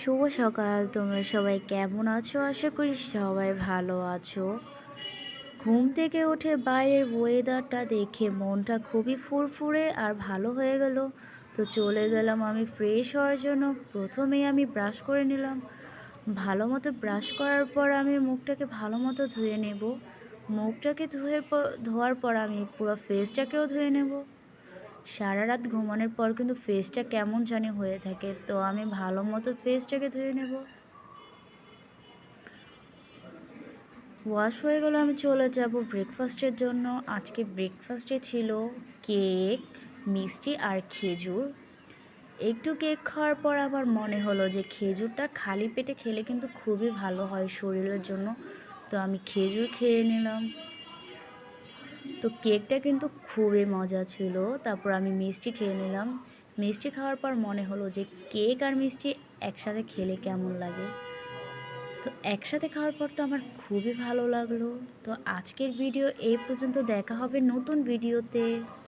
শুভ সকাল। তোমরা সবাই কেমন আছো? আশা করি সবাই ভালো আছো। ঘুম থেকে উঠে বাইরের ওয়েদারটা দেখে মনটা খুবই ফুরফুরে আর ভালো হয়ে গেল। তো চলে গেলাম আমি ফ্রেশ হওয়ার জন্য। প্রথমেই আমি ব্রাশ করে নিলাম। ভালো মতো ব্রাশ করার পর আমি মুখটাকে ভালো মতো ধুয়ে নেব। মুখটাকে ধোয়ার পর আমি পুরো ফেসটাকেও ধুয়ে নেব। সারা রাত ঘুমানোর পর কিন্তু ফেসটা কেমন জানি হয়ে থাকে, তো আমি ভালো মতো ফেসটাকে ধুয়ে নেব। ওয়াশ হয়ে গেলে আমি চলে যাব ব্রেকফাস্টের জন্য। আজকে ব্রেকফাস্টে ছিল কেক, মিষ্টি আর খেজুর। একটু কেক খাওয়ার পর আমার মনে হলো যে খেজুরটা খালি পেটে খেলে কিন্তু খুবই ভালো হয় শরীরের জন্য, তো আমি খেজুর খেয়ে নিলাম। তো কেকটা কিন্তু খুবই মজা ছিল। তারপর আমি মিষ্টি খেয়ে নিলাম। মিষ্টি খাওয়ার পর মনে হলো যে কেক আর মিষ্টি একসাথে খেলে কেমন লাগে। তো একসাথে খাওয়ার পর তো আমার খুবই ভালো লাগলো। তো আজকের ভিডিও এই পর্যন্ত, দেখা হবে নতুন ভিডিওতে।